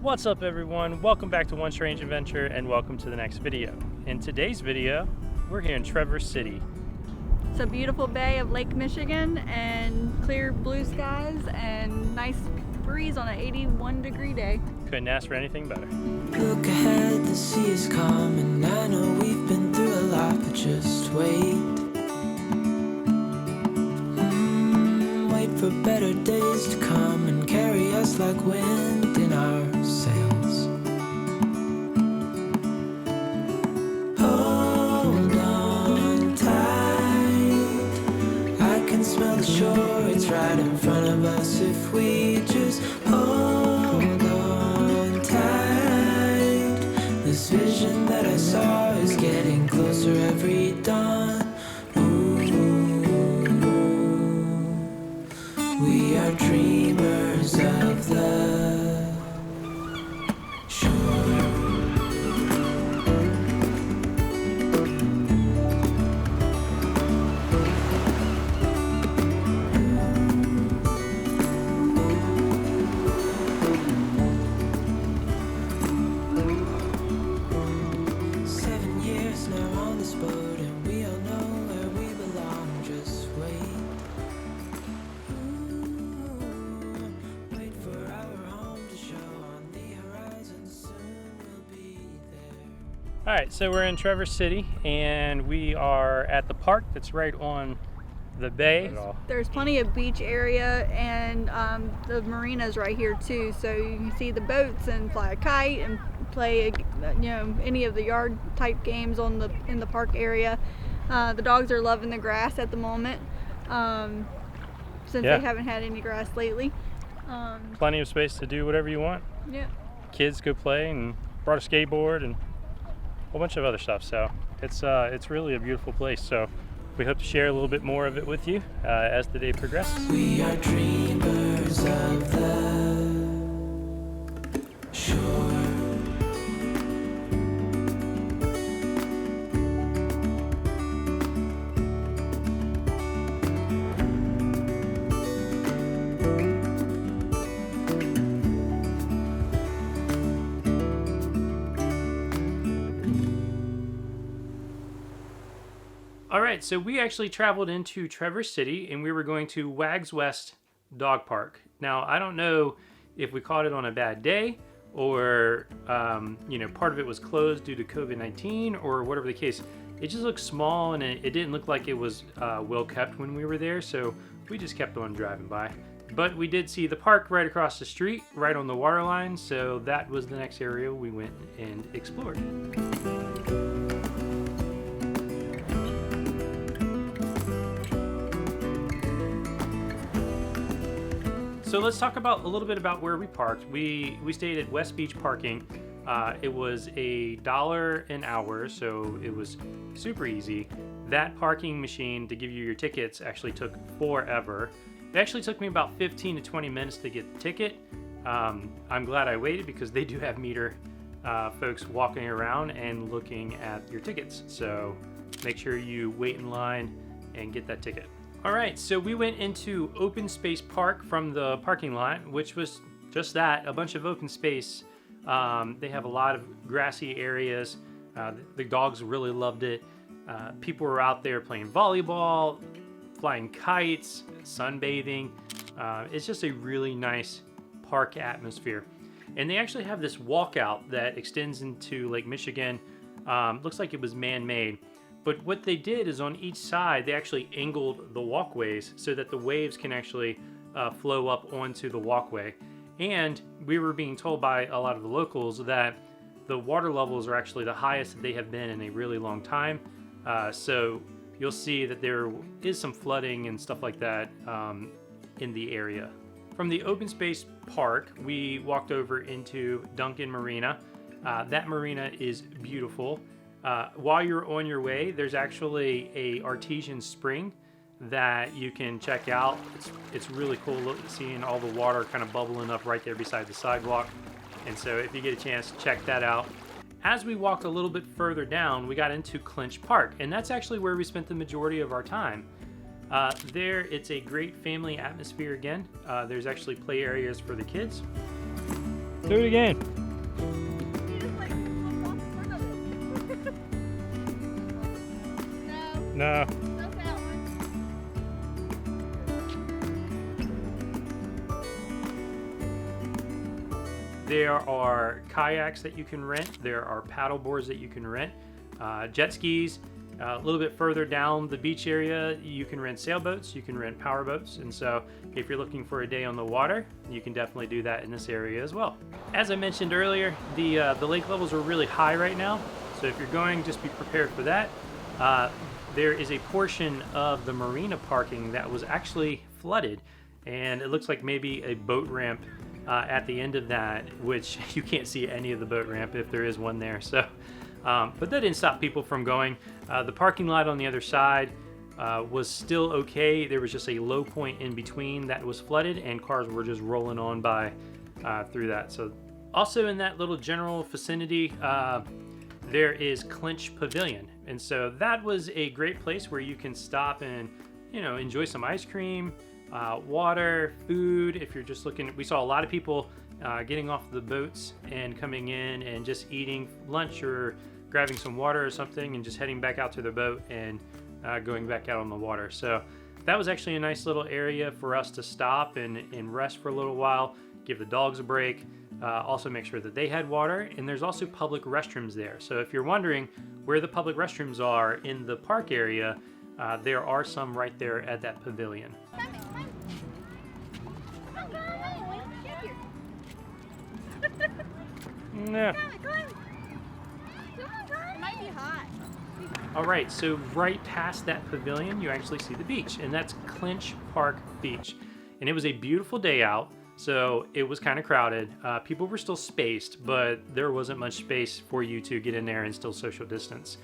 What's up everyone? Welcome back to One Strange Adventure and welcome to the next video. In today's video, we're here in Traverse City. It's a beautiful bay of Lake Michigan and clear blue skies and nice breeze on an 81-degree day. Couldn't ask for anything better. Look ahead, the sea is calm, and I know we've been through a lot, but just wait. Wait for better days to come and carry us like wind in our sails. Hold on tight, I can smell the shore, it's right in front of us if we just hold on tight. This vision that I saw is getting closer every dawn. We are dreamers of the shore. 7 years now on this boat, and we all know where we belong. Just wait. Alright, so we're in Traverse City and we are at the park that's right on the bay. There's plenty of beach area and the marinas right here too, so you can see the boats and fly a kite and play any of the yard type games in the park area. The dogs are loving the grass at the moment since they haven't had any grass lately. Plenty of space to do whatever you want. Yeah. Kids go play and brought a skateboard and a whole bunch of other stuff, so it's really a beautiful place. So we hope to share a little bit more of it with you as the day progresses. We are dreamers of the shore. Alright, so we actually traveled into Traverse City and we were going to Wags West Dog Park. Now, I don't know if we caught it on a bad day or, part of it was closed due to COVID-19 or whatever the case. It just looked small and it didn't look like it was well kept when we were there, so we just kept on driving by. But we did see the park right across the street, right on the water line, so that was the next area we went and explored. So let's talk a little bit about where we parked. We stayed at West Beach Parking. It was $1 an hour, so it was super easy. That parking machine to give you your tickets actually took forever. It actually took me about 15 to 20 minutes to get the ticket. I'm glad I waited because they do have meter folks walking around and looking at your tickets. So make sure you wait in line and get that ticket. All right, so we went into Open Space Park from the parking lot, which was just that, a bunch of open space. They have a lot of grassy areas. The dogs really loved it. People were out there playing volleyball, flying kites, sunbathing. It's just a really nice park atmosphere. And they actually have this walkout that extends into Lake Michigan. Looks like it was man-made. But what they did is on each side, they actually angled the walkways so that the waves can actually flow up onto the walkway. And we were being told by a lot of the locals that the water levels are actually the highest that they have been in a really long time. So you'll see that there is some flooding and stuff like that in the area. From the open space park, we walked over into Duncan Marina. That marina is beautiful. While you're on your way, there's actually a artesian spring that you can check out. It's really cool seeing all the water kind of bubbling up right there beside the sidewalk. And so if you get a chance, check that out. As we walked a little bit further down, we got into Clinch Park, and that's actually where we spent the majority of our time. There, it's a great family atmosphere again. There's actually play areas for the kids. Do it again. You just like flipped off in front of it. No. No, that's that one. There are kayaks that you can rent. There are paddle boards that you can rent. Jet skis. A little bit further down the beach area, you can rent sailboats, you can rent power boats, and so if you're looking for a day on the water, you can definitely do that in this area as well. As I mentioned earlier, the lake levels are really high right now, so if you're going, just be prepared for that. There is a portion of the marina parking that was actually flooded, and it looks like maybe a boat ramp at the end of that, which you can't see any of the boat ramp if there is one there. So. But that didn't stop people from going. The parking lot on the other side was still okay. There was just a low point in between that was flooded, and cars were just rolling on by through that. So also in that little general vicinity, there is Clinch Pavilion. And so that was a great place where you can stop and, you know, enjoy some ice cream, water, food. If you're just looking, we saw a lot of people getting off the boats and coming in and just eating lunch or grabbing some water or something and just heading back out to their boat and going back out on the water. So that was actually a nice little area for us to stop and rest for a little while, give the dogs a break, also make sure that they had water. And there's also public restrooms there. So if you're wondering where the public restrooms are in the park area, there are some right there at that pavilion. Yeah. It might be hot. All right, so right past that pavilion, you actually see the beach, and that's Clinch Park Beach. And it was a beautiful day out, so it was kind of crowded. People were still spaced, but there wasn't much space for you to get in there and still social distance.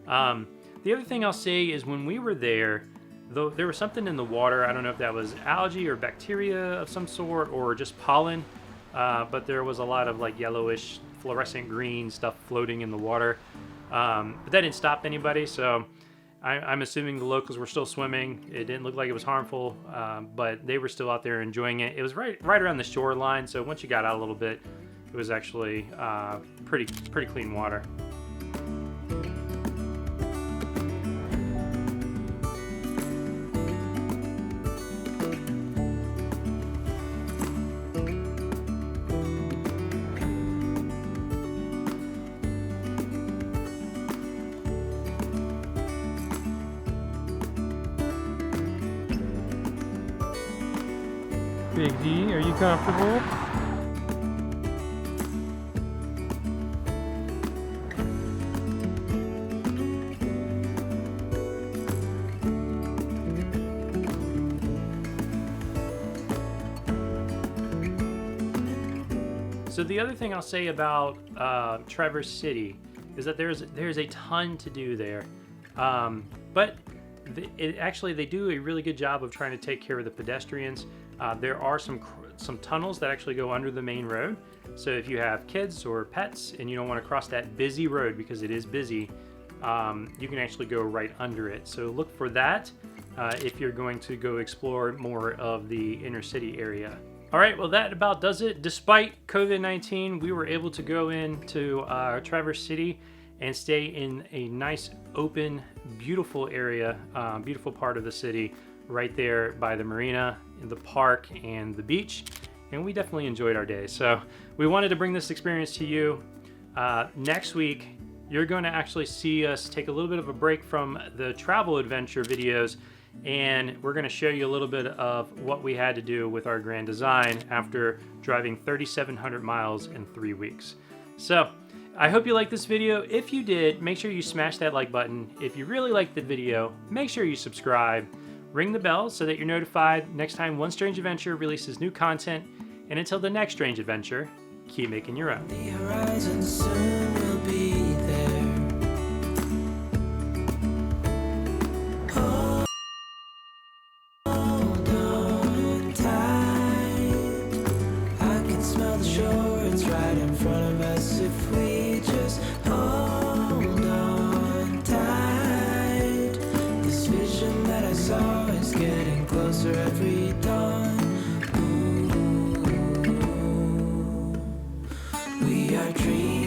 The other thing I'll say is when we were there, though there was something in the water. I don't know if that was algae or bacteria of some sort or just pollen, but there was a lot of like yellowish fluorescent green stuff floating in the water. But that didn't stop anybody, so I'm assuming the locals were still swimming. It didn't look like it was harmful, but they were still out there enjoying it. It was right around the shoreline, so once you got out a little bit, it was actually pretty clean water. Big D, are you comfortable? So the other thing I'll say about Traverse City is that there's a ton to do there, but they do a really good job of trying to take care of the pedestrians. There are some tunnels that actually go under the main road. So if you have kids or pets and you don't want to cross that busy road because it is busy, you can actually go right under it. So look for that if you're going to go explore more of the inner city area. All right, well that about does it. Despite COVID-19, we were able to go into Traverse City and stay in a nice, open, beautiful area, beautiful part of the city, right there by the marina, the park, and the beach. And we definitely enjoyed our day. So we wanted to bring this experience to you. Next week, you're going to actually see us take a little bit of a break from the travel adventure videos, and we're going to show you a little bit of what we had to do with our Grand Design after driving 3,700 miles in 3 weeks. So I hope you liked this video. If you did, make sure you smash that like button. If you really liked the video, make sure you subscribe. Ring the bell so that you're notified next time One Strange Adventure releases new content. And until the next strange adventure, keep making your own. The horizon soon will be there. Hold on tight. I can smell the shore, it's right in front of us. If we just hold on tight. This vision that I saw is getting closer every dawn. Ooh. our dreams.